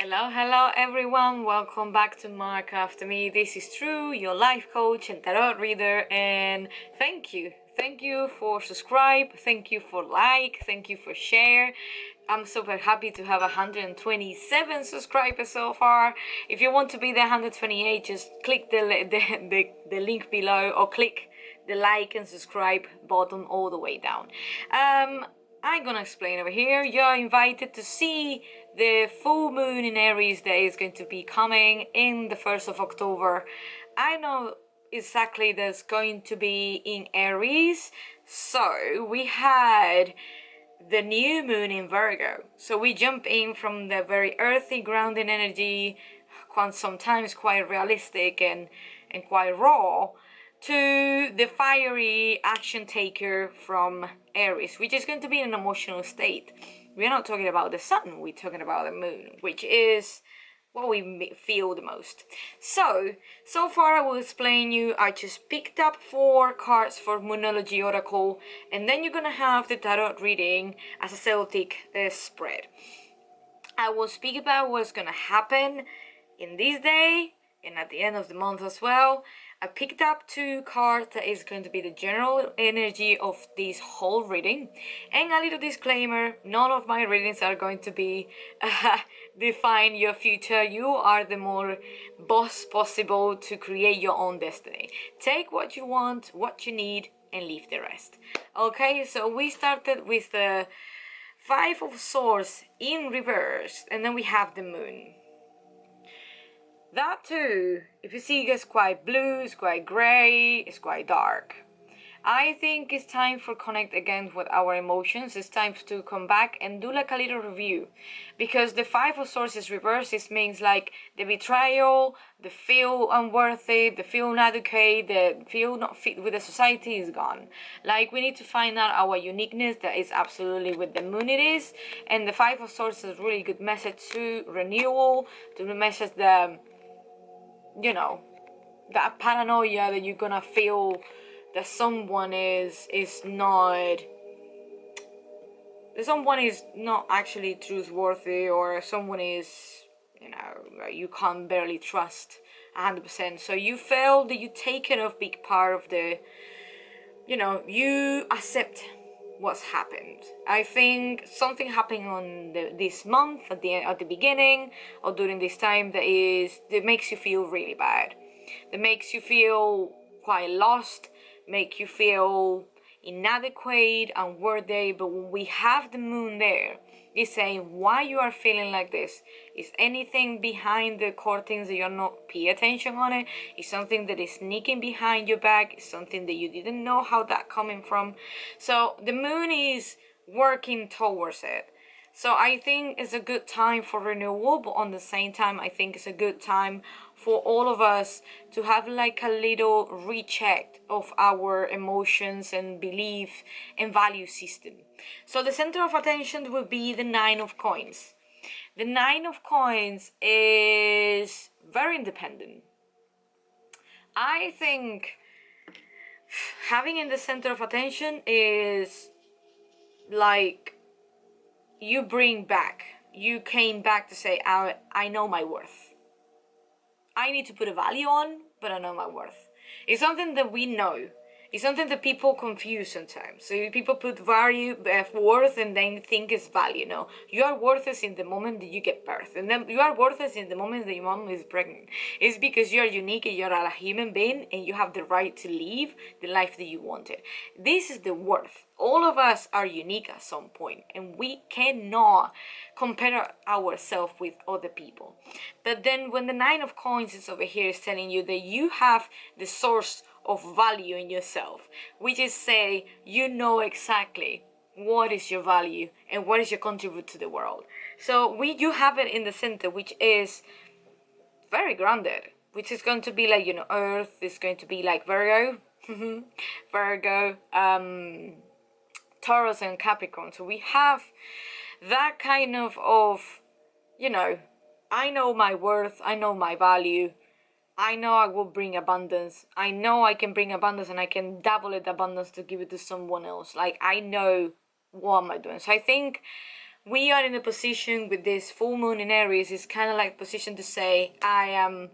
Hello everyone, welcome back to Mark After Me. This is Tru, your life coach and tarot reader, and thank you. Thank you for subscribe, thank you for like, thank you for share. I'm super happy to have 127 subscribers so far. If you want to be the 128, just click the link below or click the like and subscribe button all the way down. I'm gonna explain over here. You're invited to see the full moon in Aries that is going to be coming in the 1st of October. I know exactly that's going to be in Aries. So we had the new moon in Virgo. So we jump in from the very earthy grounding energy, sometimes quite realistic and quite raw, to the fiery action taker from Aries, which is going to be an emotional state. We're not talking about the sun, we're talking about the moon, which is what we feel the most. So far I will explain you. I just picked up 4 cards for Moonology Oracle, and then you're gonna have the tarot reading as a Celtic spread. I will speak about what's gonna happen in this day and at the end of the month as well. I picked up 2 cards that is going to be the general energy of this whole reading, and a little disclaimer: none of my readings are going to be define your future. You are the more boss possible to create your own destiny. Take what you want, what you need, and leave the rest. Okay, so we started with the 5 of Swords in reverse, and then we have the moon. That too, if you see, it's quite blue, it's quite grey, it's quite dark. I think it's time for connect again with our emotions. It's time to come back and do like a little review, because the 5 of Swords is reversed. This means like the betrayal, the feel unworthy, the feel inadequate, the feel not fit with the society is gone. Like we need to find out our uniqueness. That is absolutely with the moon it is. And the 5 of Swords is a really good message to renewal, to the message that, you know, that paranoia that you're gonna feel that someone is not actually truthworthy, or someone is, you can't barely trust 100%. So you feel that you taken a big part of the, you accept what's happened. I think something happened on this month at the beginning or during this time that makes you feel really bad, that makes you feel quite lost, make you feel inadequate, unworthy. But when we have the moon there, it's saying why you are feeling like this. Is anything behind the curtains that you're not paying attention on it? Is something that is sneaking behind your back? Is something that you didn't know how that coming from? So the moon is working towards it. So I think it's a good time for renewal, but on the same time, I think it's a good time for all of us to have like a little recheck of our emotions and belief and value system. So the center of attention will be the 9 of Coins. The 9 of Coins is very independent. I think having in the center of attention is like you came back to say, I know my worth. I need to put a value on, but I know my worth. It's something that we know. It's something that people confuse sometimes. So people put value, worth, and then think it's value. No, you are worthless in the moment that you get birth, and then you are worthless in the moment that your mom is pregnant. It's because you are unique and you're a human being, and you have the right to live the life that you wanted. This is the worth. All of us are unique at some point, and we cannot compare ourselves with other people. But then when the 9 of Coins is over here, is telling you that you have the source of value in yourself, which is say you know exactly what is your value and what is your contribute to the world. So you have it in the center, which is very grounded, which is going to be like, Earth is going to be like Virgo, Taurus and Capricorn. So we have that kind of I know my worth, I know my value, I know I will bring abundance, I know I can bring abundance, and I can double it abundance to give it to someone else. Like I know what am I doing. So I think we are in a position with this full moon in Aries, is kind of like position to say, I am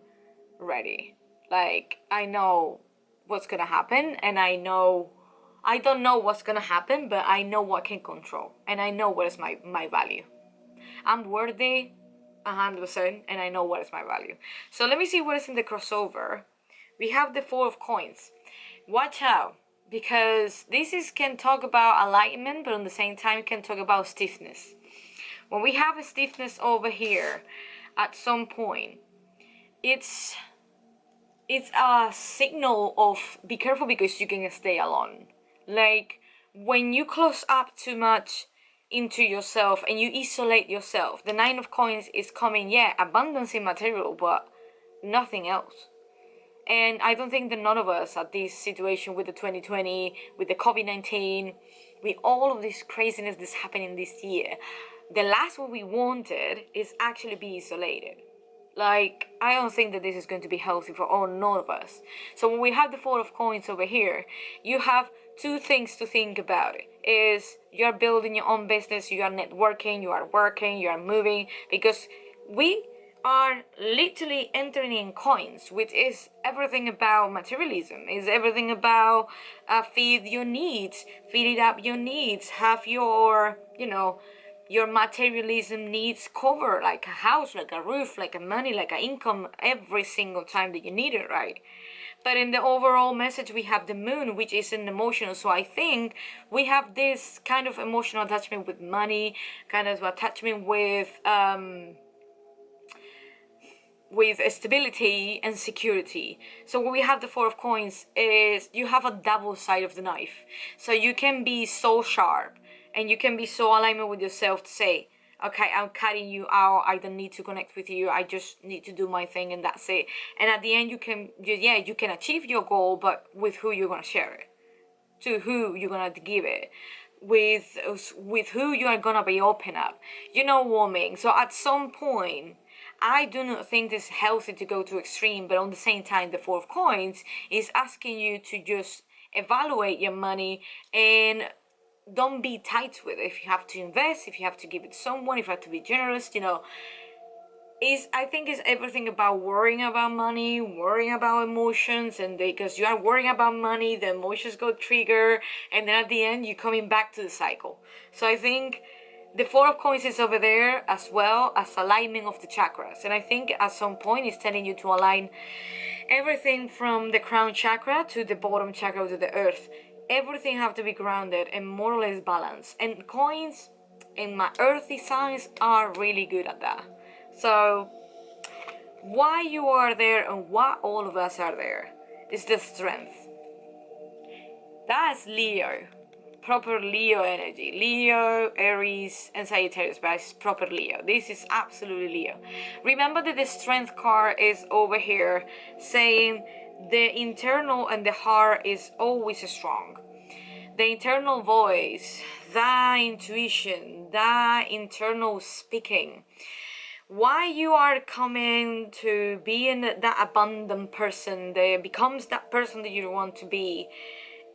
ready. Like, I know what's gonna happen, and I don't know what's gonna happen, but I know what I can control, and I know what is my value. I'm worthy 100%, and I know what is my value. So let me see what is in the crossover. We have the Four of Coins. Watch out, because can talk about alignment, but at the same time can talk about stiffness. When we have a stiffness over here, at some point, it's a signal of be careful, because you can stay alone. Like, when you close up too much into yourself and you isolate yourself, the Nine of Coins is coming, yeah, abundance in material, but nothing else. And I don't think that none of us at this situation with the 2020, with the COVID-19, with all of this craziness that's happening this year, the last what we wanted is actually be isolated. Like, I don't think that this is going to be healthy for none of us. So when we have the Four of Coins over here, you have two things to think about. Is you're building your own business, you are networking, you are working, you are moving, because we are literally entering in coins, which is everything about materialism, is everything about feed your needs, feed it up your needs, have your, your materialism needs covered, like a house, like a roof, like a money, like an income, every single time that you need it, right? But in the overall message, we have the moon, which is an emotional. So I think we have this kind of emotional attachment with money, kind of attachment with stability and security. So when we have the Four of Coins, is you have a double side of the knife. So you can be so sharp, and you can be so aligned with yourself to say, okay, I'm cutting you out, I don't need to connect with you, I just need to do my thing, and that's it. And at the end, you can achieve your goal, but with who you're gonna share it, to who you're gonna give it, with who you are gonna be open up, woman. So at some point, I do not think it's healthy to go to extreme, but on the same time, the Four of Coins is asking you to just evaluate your money and don't be tight with it. If you have to invest, if you have to give it to someone, if you have to be generous, I think it's everything about worrying about money, worrying about emotions, and because you are worrying about money, the emotions go trigger, and then at the end, you're coming back to the cycle. So I think the Four of Coins is over there, as well as alignment of the chakras. And I think at some point it's telling you to align everything from the crown chakra to the bottom chakra to the earth. Everything have to be grounded and more or less balanced. And coins and my earthy signs are really good at that. So why you are there and why all of us are there is the strength. That's Leo. Proper Leo energy. Leo, Aries, and Sagittarius, but it's proper Leo. This is absolutely Leo. Remember that the strength card is over here saying the internal and the heart is always strong. The internal voice, that intuition, that internal speaking. Why you are coming to being that abundant person that becomes that person that you want to be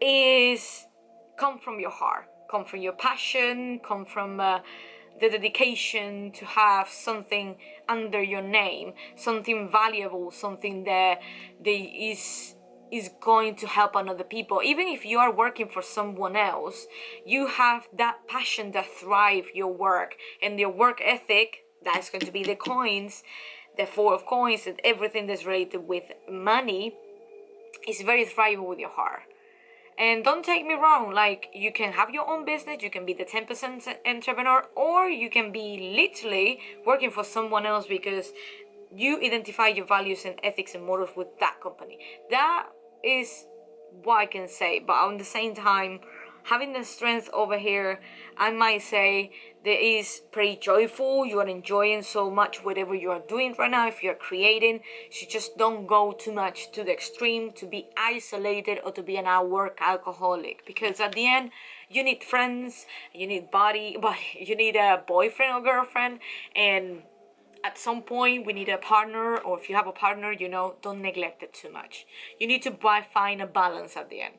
is come from your heart, come from your passion, come from the dedication to have something under your name, something valuable, something that is going to help another people. Even if you are working for someone else, you have that passion that thrive your work, and your work ethic, that's going to be the coins, the Four of Coins, and everything that's related with money is very thriving with your heart. And don't take me wrong, like, you can have your own business, you can be the 10% entrepreneur, or you can be literally working for someone else because you identify your values and ethics and morals with that company. That is what I can say. But at the same time, having the strength over here, I might say that is pretty joyful. You are enjoying so much whatever you are doing right now. If you're creating, you just don't go too much to the extreme to be isolated or to be an work alcoholic, because at the end you need friends, you need body, you need a boyfriend or girlfriend, and at some point we need a partner, or if you have a partner, don't neglect it too much. You need to find a balance at the end.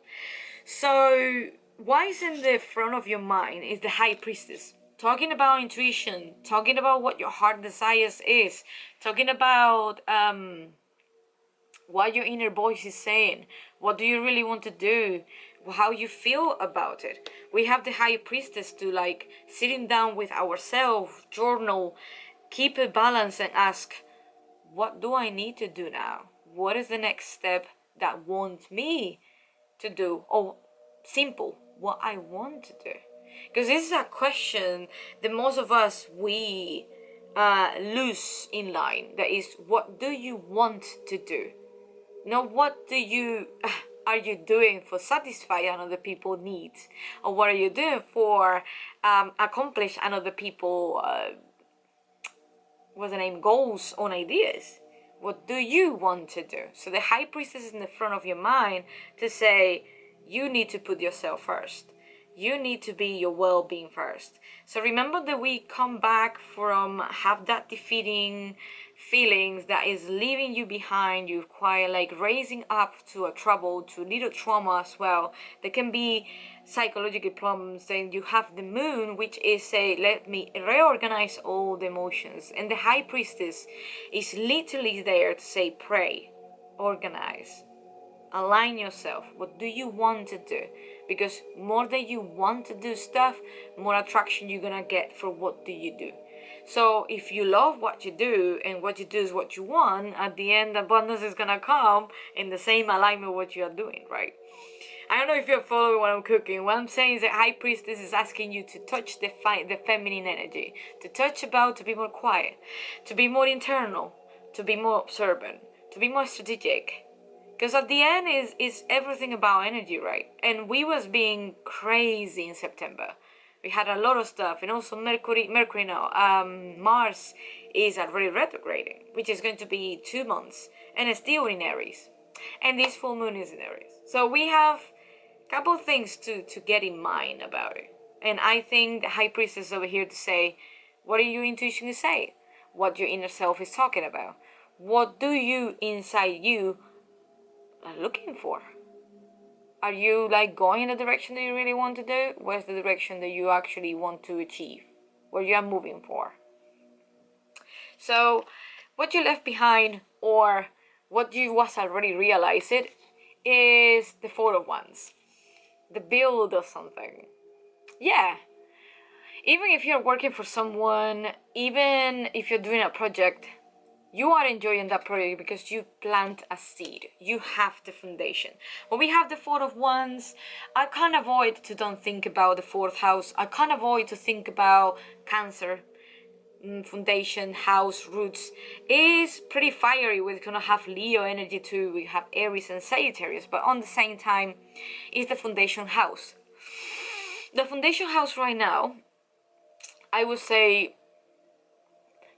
So what is in the front of your mind is the High Priestess. talking about intuition, talking about what your heart desires is, talking about what your inner voice is saying, what do you really want to do, how you feel about it. We have the high priestess to like sitting down with ourselves, journal, keep a balance and ask, what do I need to do now? What is the next step that wants me to do? Or simple, what I want to do. Because this is a question that most of us, we lose in line. That is, what do you want to do? Not what do you are you doing for satisfy another people's needs, or what are you doing for accomplish another people what's the name, goals or ideas. What do you want to do? So the high priestess is in the front of your mind to say, you need to put yourself first. You need to be your well-being first. So remember that we come back from have that defeating feelings that is leaving you behind. You quite like raising up to a trouble, to little trauma as well. There can be psychological problems. Then you have the moon, which is say, let me reorganize all the emotions. And the high priestess is literally there to say, pray, organize, align yourself. What do you want to do? Because more that you want to do stuff, more attraction you're gonna get for what do you do. So if you love what you do and what you do is what you want, at the end abundance is gonna come in the same alignment what you are doing, right? I don't know if you're following what I'm cooking. What I'm saying is that high priestess is asking you to touch the feminine energy, to touch about, to be more quiet, to be more internal, to be more observant, to be more strategic. Because at the end is everything about energy, right? And we was being crazy in September. We had a lot of stuff, and also Mercury now, Mars is already retrograding, which is going to be 2 months, and it's still in Aries. And this full moon is in Aries. So we have a couple of things to get in mind about it. And I think the high priestess is over here to say, what are your intuition say? What your inner self is talking about? What do you inside you are looking for? Are you like going in the direction that you really want to do? Where's the direction that you actually want to achieve? Where you are moving for? So what you left behind, or what you was already realized, is the Four of Wands. The build of something. Yeah. Even if you're working for someone, even if you're doing a project, you are enjoying that project because you plant a seed. You have the foundation. When we have the Four of Wands, I can't avoid to don't think about the fourth house. I can't avoid to think about Cancer, foundation, house, roots. Is pretty fiery. We're gonna have Leo energy too. We have Aries and Sagittarius, but on the same time, is the foundation house. The foundation house right now, I would say,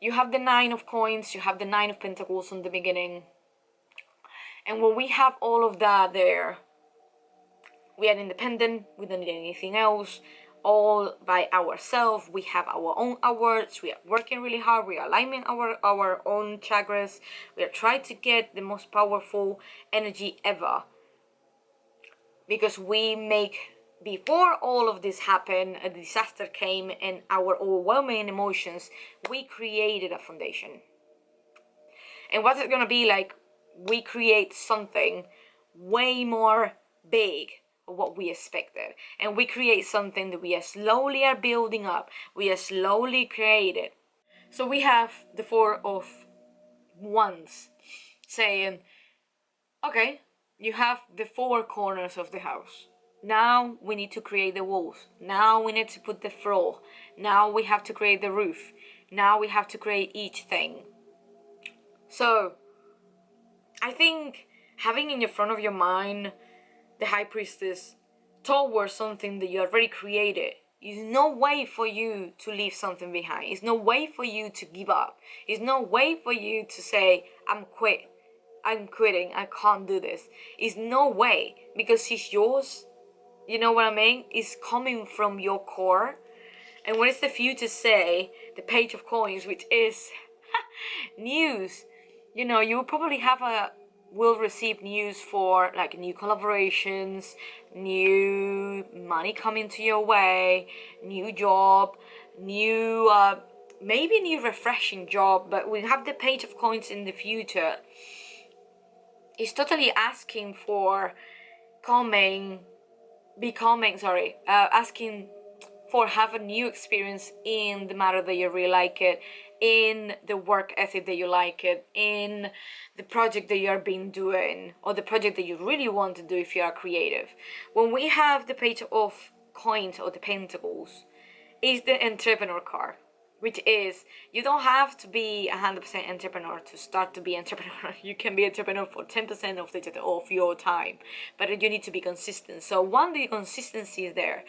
you have the Nine of Coins, you have the Nine of Pentacles on the beginning. And when we have all of that there, we are independent, we don't need anything else, all by ourselves. We have our own awards, we are working really hard, we are aligning our own chakras, we are trying to get the most powerful energy ever. Because we make, before all of this happened, a disaster came and our overwhelming emotions, we created a foundation. And what's it gonna be like? We create something way more big of what we expected. And we create something that we are slowly are building up. We are slowly created. So we have the Four of Wands saying, okay, you have the four corners of the house. Now we need to create the walls. Now we need to put the floor. Now we have to create the roof. Now we have to create each thing. So I think having in your front of your mind the high priestess towards something that you already created is no way for you to leave something behind. It's no way for you to give up. It's no way for you to say, I'm quitting, I can't do this. It's no way, because it's yours. You know what I mean? It's coming from your core. And what is the future say? The Page of Coins, which is news. You know, you will probably will receive news for like new collaborations, new money coming to your way, new job, new, maybe a new refreshing job. But we have the Page of Coins in the future. It's totally asking for asking for have a new experience in the matter that you really like it, in the work ethic that you like it, in the project that you are being doing, or the project that you really want to do if you are creative. When we have the Page of Coins or the Pentacles, is the entrepreneur card, which is you don't have to be 100% entrepreneur to start to be entrepreneur. You can be entrepreneur for 10% of your time, but you need to be consistent. So one, the consistency is there.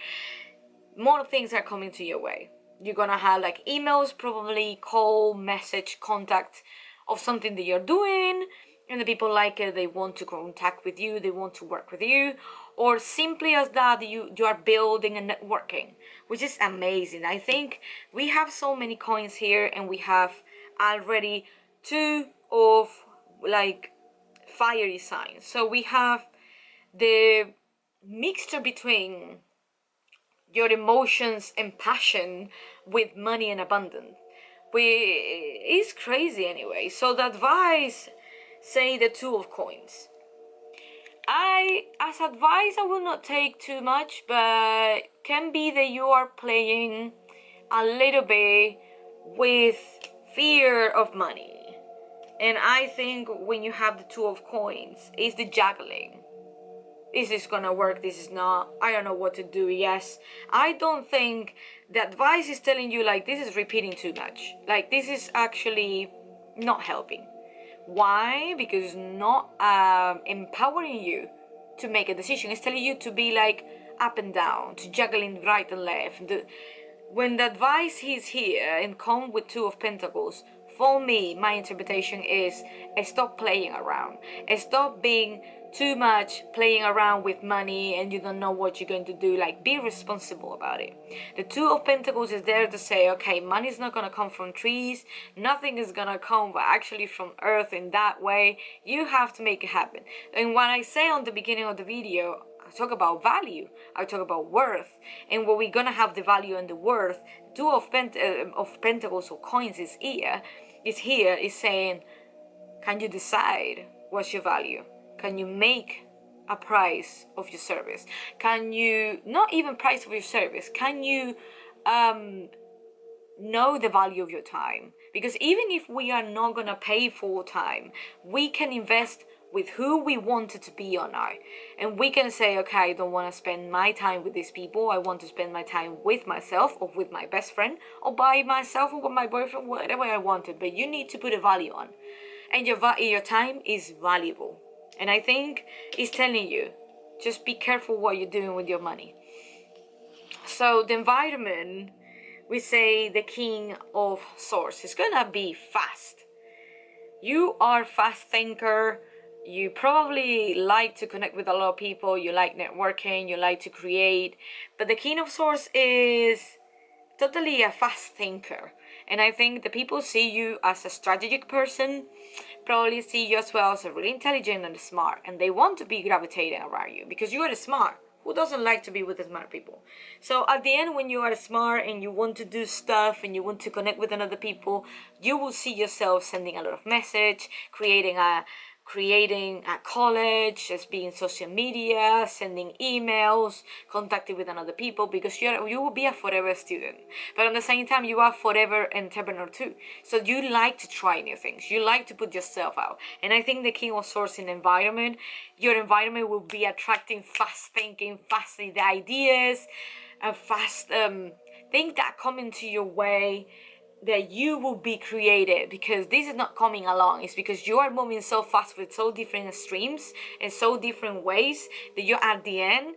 More things are coming to your way. You're gonna have like emails, probably call, message, contact of something that you're doing, and the people like it, they want to contact with you, they want to work with you, or simply as that you are building and networking, which is amazing. I think we have so many coins here, and we have already two of like fiery signs. So we have the mixture between your emotions and passion with money and abundance. It's crazy anyway. So the advice, say the Two of Coins. As advice, I will not take too much, but can be that you are playing a little bit with fear of money. And I think when you have the Two of Coins, it's the juggling. Is this gonna work? This is not. I don't know what to do. Yes. I don't think the advice is telling you like this is repeating too much. Like this is actually not helping. Why? Because it's not empowering you to make a decision. It's telling you to be like up and down, to juggling right and left. When the advice is here and come with Two of Pentacles, for me, my interpretation is stop playing around. Stop being too much playing around with money and you don't know what you're going to do. Like, be responsible about it. The Two of Pentacles is there to say, okay, money is not going to come from trees. Nothing is going to come actually from earth in that way. You have to make it happen. And what I say on the beginning of the video, I talk about value, I talk about worth, and what we're gonna have the value and the worth. Two of Pentacles or coins is here is saying, can you decide what's your value? Can you make a price of your service? Can you, not even price of your service, can you know the value of your time? Because even if we are not gonna pay for time, we can invest with who we want it to be or not. And we can say, okay, I don't want to spend my time with these people. I want to spend my time with myself or with my best friend or by myself or with my boyfriend, whatever I wanted. But you need to put a value on. And your time is valuable. And I think it's telling you, just be careful what you're doing with your money. So the environment, we say the King of Swords is gonna be fast. You are fast thinker. You probably like to connect with a lot of people. You like networking. You like to create. But the King of Swords is totally a fast thinker. And I think the people see you as a strategic person, probably see you as well as a really intelligent and smart. And they want to be gravitating around you because you are smart. Who doesn't like to be with the smart people? So at the end, when you are smart and you want to do stuff and you want to connect with another people, you will see yourself sending a lot of message, creating a college, just being social media, sending emails, contacting with another people, because you will be a forever student. But at the same time, you are forever entrepreneur too. So you like to try new things. You like to put yourself out. And I think the King of Swords in environment, your environment will be attracting fast thinking, fast ideas, fast things that come into your way, that you will be creative, because this is not coming along. It's because you are moving so fast with so different streams and so different ways that you at the end,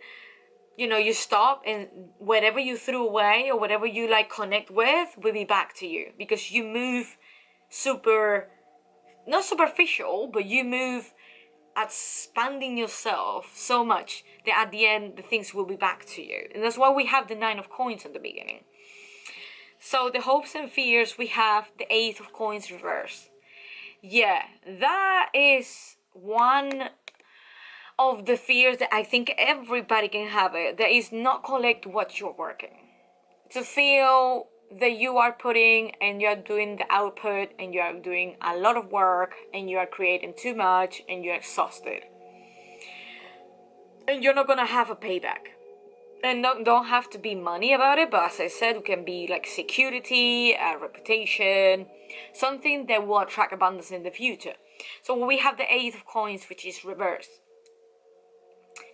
you stop, and whatever you threw away or whatever you like connect with will be back to you, because you move not superficial, but you move expanding yourself so much that at the end the things will be back to you. And that's why we have the Nine of Coins at the beginning. So the hopes and fears, we have the Eight of Coins reversed. Yeah, that is one of the fears that I think everybody can have it. That is not collect what you're working. To feel that you are putting and you're doing the output and you are doing a lot of work and you are creating too much and you're exhausted. And you're not gonna have a payback. And don't have to be money about it, but as I said, it can be like security, reputation, something that will attract abundance in the future. So we have the Eight of Coins, which is reversed.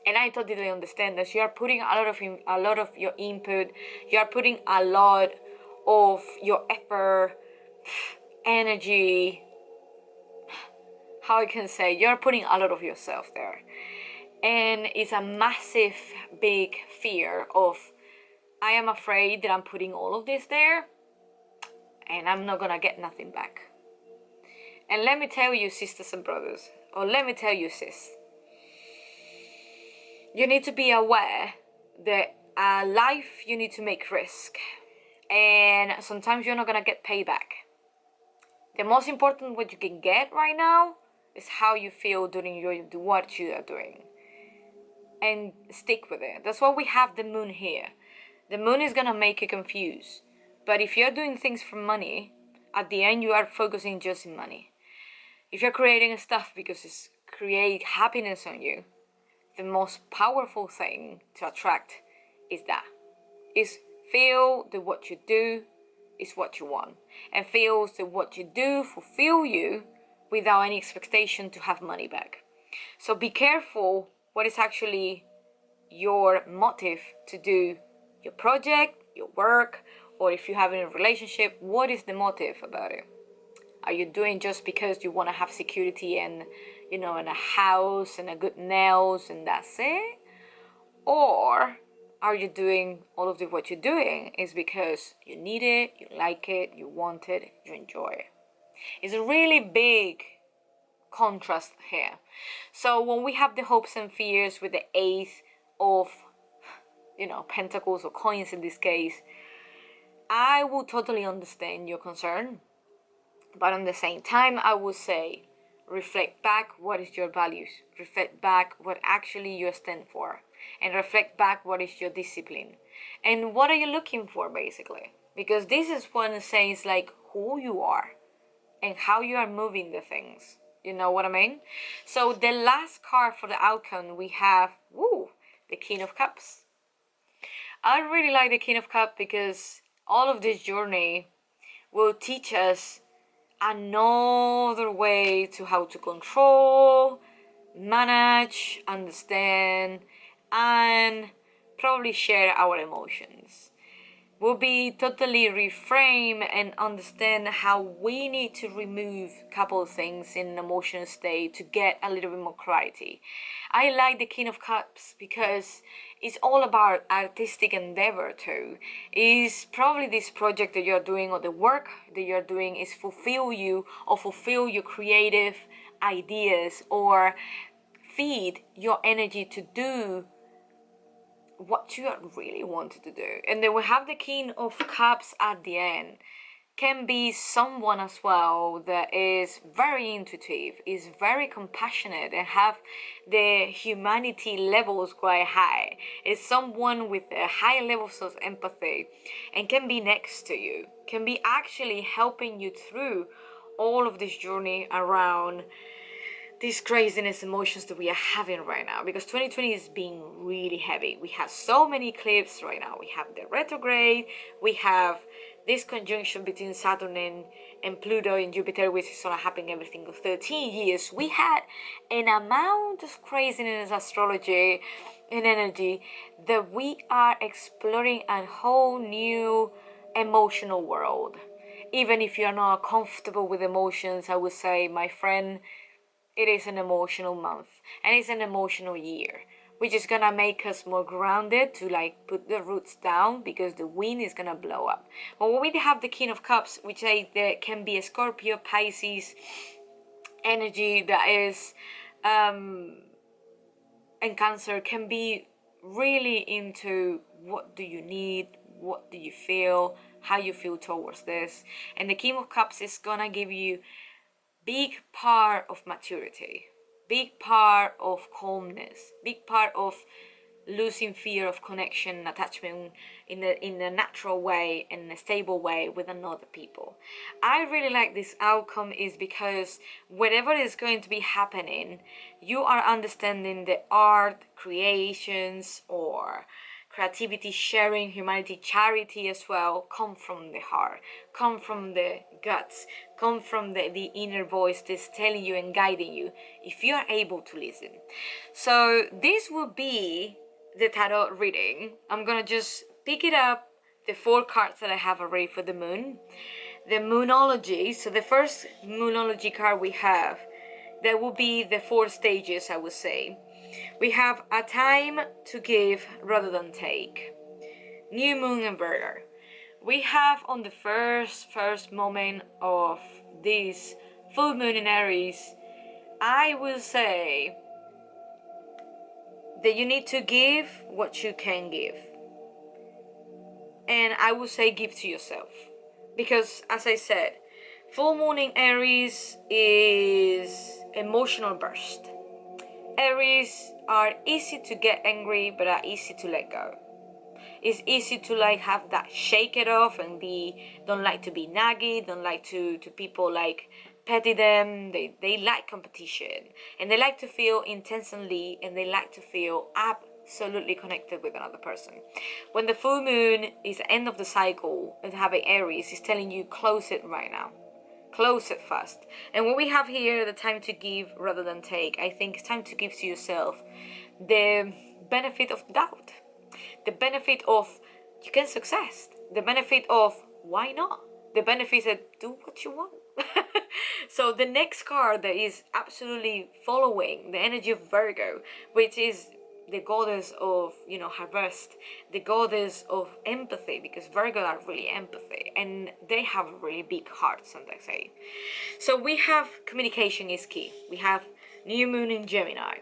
And I totally understand that you are putting a lot of your input, you are putting a lot of your effort, energy, how I can say, you're putting a lot of yourself there. And it's a massive, big fear of, I am afraid that I'm putting all of this there and I'm not gonna get nothing back. And let me tell you, sisters and brothers, or let me tell you, sis, you need to be aware that life, you need to make risk. And sometimes you're not gonna get payback. The most important what you can get right now is how you feel during what you are doing. And stick with it. That's why we have the moon here. The moon is gonna make you confused. But if you're doing things for money, at the end you are focusing just in money. If you're creating stuff because it's create happiness on you, the most powerful thing to attract is that. Is feel that what you do is what you want. And feel that what you do fulfill you without any expectation to have money back. So be careful what is actually your motive to do your project, your work, or if you have a relationship, what is the motive about it? Are you doing just because you want to have security and, and a house and a good nails and that's it? Or are you doing all of what you're doing is because you need it, you like it, you want it, you enjoy it? It's a really big contrast here. So when we have the hopes and fears with the Eight of pentacles or coins in this case, I will totally understand your concern, but at the same time I will say reflect back what is your values, reflect back what actually you stand for, and reflect back what is your discipline and what are you looking for basically, because this is what it says like who you are and how you are moving the things. You know what I mean? So the last card for the outcome we have, the King of Cups. I really like the King of Cups because all of this journey will teach us another way to how to control, manage, understand, and probably share our emotions. We'll be totally reframe and understand how we need to remove a couple of things in an emotional state to get a little bit more clarity. I like the King of Cups because it's all about artistic endeavor too. Is probably this project that you're doing or the work that you're doing is fulfill you or fulfill your creative ideas or feed your energy to do what you really wanted to do. And then we have the King of Cups at the end. Can be someone as well that is very intuitive, is very compassionate and have the humanity levels quite high. Is someone with a high levels of empathy and can be next to you, can be actually helping you through all of this journey around these craziness emotions that we are having right now, because 2020 is being really heavy. We have so many eclipses right now. We have the retrograde, we have this conjunction between Saturn and Pluto and Jupiter, which is gonna happen every single 13 years. We had an amount of craziness in astrology and energy that we are exploring a whole new emotional world. Even if you're not comfortable with emotions, I would say, my friend, it is an emotional month and it's an emotional year, which is gonna make us more grounded to like put the roots down because the wind is gonna blow up. But when we have the King of Cups, which there can be a Scorpio, Pisces energy that is and Cancer can be really into what do you need, what do you feel, how you feel towards this. And the King of Cups is gonna give you big part of maturity, big part of calmness, big part of losing fear of connection and attachment in a natural way, in a stable way with another people. I really like this outcome is because whatever is going to be happening, you are understanding the art, creations, or creativity, sharing, humanity, charity as well, come from the heart, come from the guts, come from the inner voice that's telling you and guiding you, if you are able to listen. So this will be the tarot reading. I'm gonna just pick it up, the 4 cards that I have already for the moon. The moonology, so the first moonology card we have, that will be the 4 stages, I would say. We have a time to give rather than take. New moon and Virgo. We have on the first moment of this full moon in Aries, I will say that you need to give what you can give. And I will say give to yourself. Because as I said, full moon in Aries is emotional burst. Aries are easy to get angry, but are easy to let go. It's easy to like have that shake it off and don't like to be naggy, don't like to people like petty them. They like competition and they like to feel intensely and they like to feel absolutely connected with another person. When the full moon is the end of the cycle and having Aries is telling you close it right now. Close it fast. And what we have here, the time to give rather than take, I think it's time to give to yourself the benefit of doubt, the benefit of you can success, the benefit of why not, the benefit of do what you want. So the next card that is absolutely following the energy of Virgo, which is the goddess of, harvest, the goddess of empathy, because Virgo are really empathy and they have really big hearts, and they say. So we have communication is key. We have new moon in Gemini.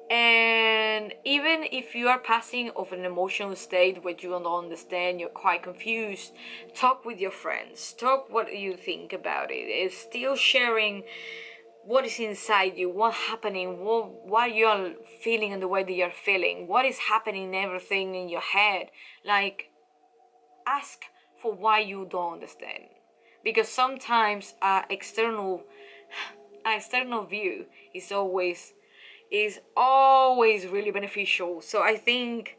And even if you are passing of an emotional state where you don't understand, you're quite confused, talk with your friends, talk what you think about it. It's still sharing what is inside you, what's happening, what you're feeling and the way that you're feeling, what is happening, everything in your head. Like, ask for why you don't understand. Because sometimes external view is always really beneficial. So I think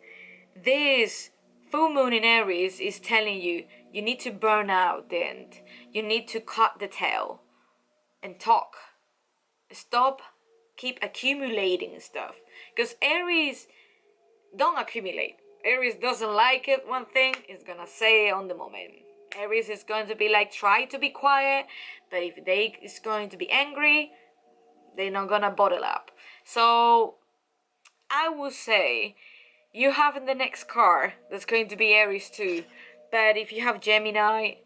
this full moon in Aries is telling you need to burn out the end. You need to cut the tail and talk. Stop, keep accumulating stuff. Because Aries don't accumulate. Aries doesn't like it. One thing is gonna say on the moment. Aries is going to be like, try to be quiet, but if they is going to be angry, they're not gonna bottle up. So I would say you have in the next card that's going to be Aries too. But if you have Gemini,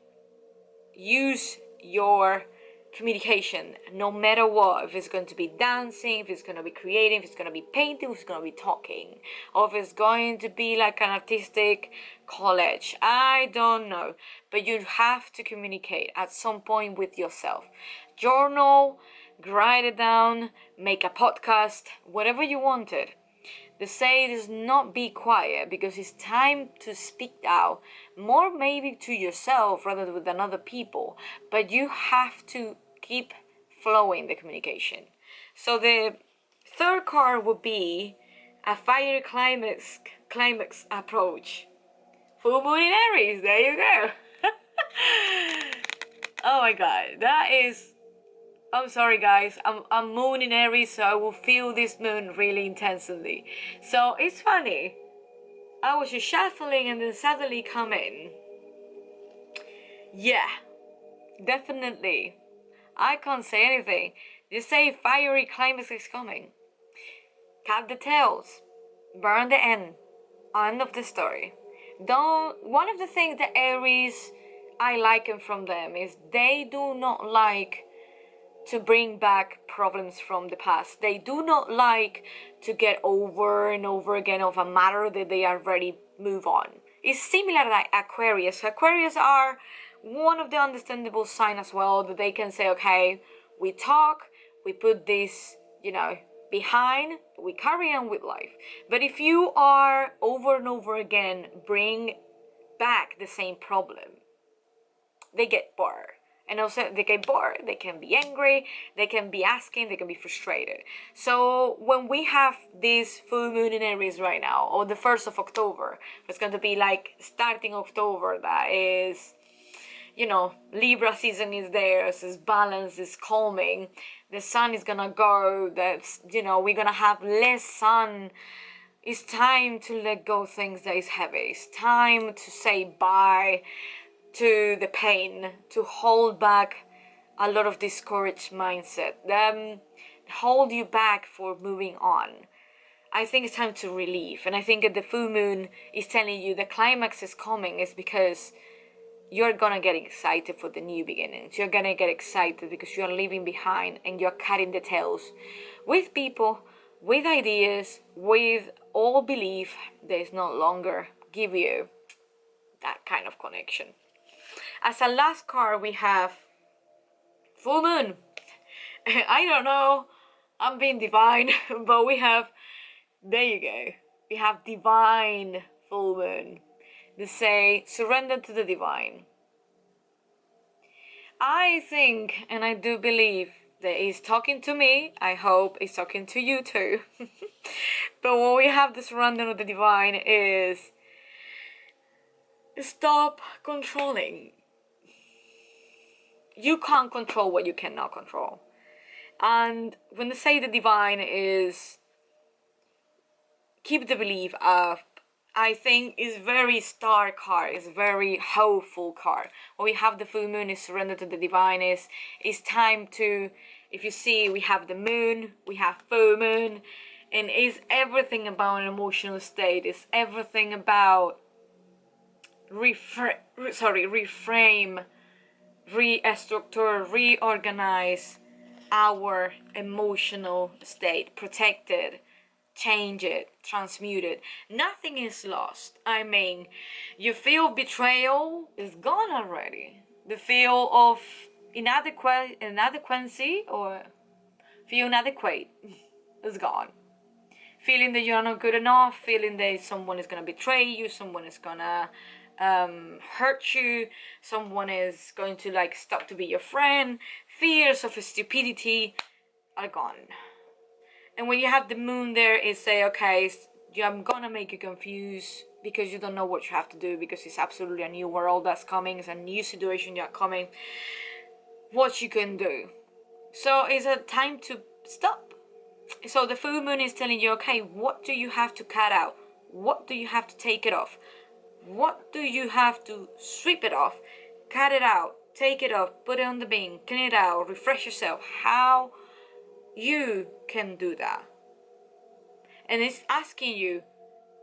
use your communication no matter what. If it's going to be dancing, if it's going to be creating, if it's going to be painting, if it's going to be talking, or if it's going to be like an artistic college, I don't know. But you have to communicate at some point with yourself. Journal, write it down, make a podcast, whatever you wanted. They say is not be quiet, because it's time to speak out, more maybe to yourself rather than with another people, but you have to keep flowing the communication. So the third card would be a fiery climax approach. Full moon in Aries, there you go. Oh my god, that is... I'm sorry guys, I'm moon in Aries, so I will feel this moon really intensely. So it's funny, I was just shuffling and then suddenly come in. Yeah, definitely. I can't say anything. You say fiery climax is coming. Cut the tails. Burn the end. End of the story. One of the things that Aries I liken from them is they do not like to bring back problems from the past. They do not like to get over and over again of a matter that they already move on. It's similar like Aquarius. Aquarius are one of the understandable signs as well, that they can say, okay, we talk, we put this, behind, we carry on with life. But if you are over and over again bring back the same problem, they get bored. And also they get bored, they can be angry, they can be asking, they can be frustrated. So when we have this full moon in Aries right now, or the 1st of October, it's going to be like starting October, that is, you know, Libra season is there, so this balance is calming. The sun is gonna go, that's, you know, we're gonna have less sun. It's time to let go things that is heavy. It's time to say bye to the pain, to hold back a lot of discouraged mindset, hold you back for moving on. I think it's time to relieve, and I think that the full moon is telling you the climax is coming is because you're gonna get excited for the new beginnings. You're gonna get excited because you're leaving behind and you're cutting the tails with people, with ideas, with all belief that is no longer give you that kind of connection. As a last card, we have full moon. I don't know, I'm being divine, but we have, there you go, we have divine full moon. They say surrender to the divine. I think, and I do believe that he's talking to me. I hope he's talking to you too. But when we have the surrender to the divine is stop controlling. You can't control what you cannot control. And when they say the divine is keep the belief up, I think is very star card, is very hopeful card. When we have the full moon is surrender to the divine, is time to, if you see, we have the moon, we have full moon, and it's everything about an emotional state. It's everything about reframe, restructure, reorganize our emotional state, protect it, change it, transmute it. Nothing is lost. I mean, you feel betrayal is gone already. The feel of inadequacy or feel inadequate is gone. Feeling that you're not good enough, feeling that someone is gonna betray you, someone is gonna hurt you, someone is going to like stop to be your friend, fears of stupidity are gone. And when you have the moon there, it say, okay, I'm gonna make you confused because you don't know what you have to do, because it's absolutely a new world that's coming, it's a new situation that's coming, what you can do. So it's a time to stop. So the full moon is telling you, okay, what do you have to cut out? What do you have to take it off? What do you have to sweep it off? Cut it out, take it off, put it on the bin, clean it out, refresh yourself. How you can do that. And it's asking you,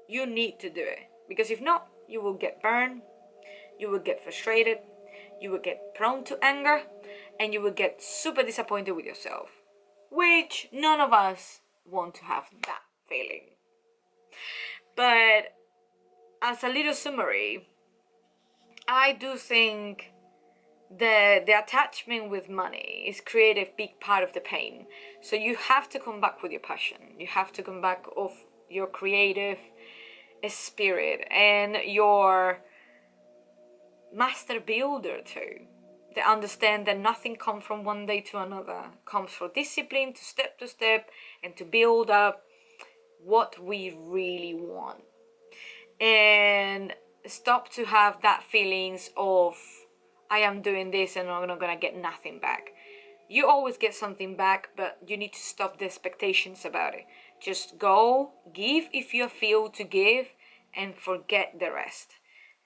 you need to do it. Because if not, you will get burned, you will get frustrated, you will get prone to anger, and you will get super disappointed with yourself. Which none of us want to have that feeling. But as a little summary, I do think the attachment with money is create a big part of the pain. So you have to come back with your passion. You have to come back of your creative spirit and your master builder too. They understand that nothing comes from one day to another. It comes from discipline to step, and to build up what we really want. And stop to have that feelings of I am doing this and I'm not gonna get nothing back. You always get something back, but you need to stop the expectations about it. Just go, give if you feel to give, and forget the rest.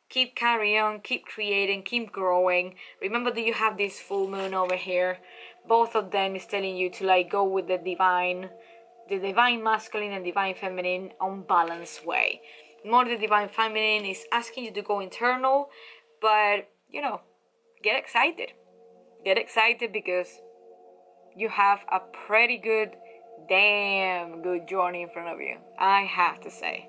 Keep carrying on, keep creating, keep growing. Remember that you have this full moon over here. Both of them is telling you to like go with the divine masculine and divine feminine on balanced way. More the divine feminine is asking you to go internal, but you know, get excited. Get excited because you have a pretty good, damn good journey in front of you, I have to say.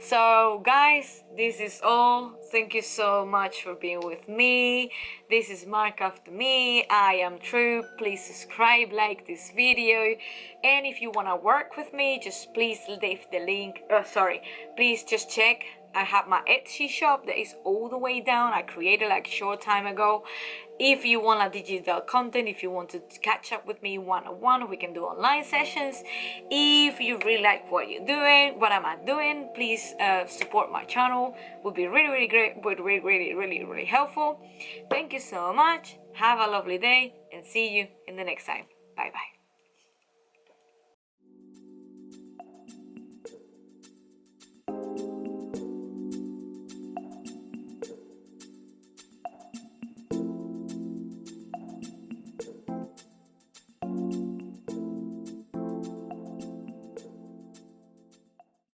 So guys, this is all. Thank you so much for being with me. This is Mark After Me. I am Tru. Please subscribe, like this video, and if you want to work with me, just please leave the link. Please just check. I have my Etsy shop that is all the way down. I created like a short time ago. If you want a digital content, if you want to catch up with me one-on-one, we can do online sessions. If you really like what you're doing, what am I doing, please support my channel. Would be really great, would really helpful. Thank you so much. Have a lovely day and see you in the next time. Bye bye.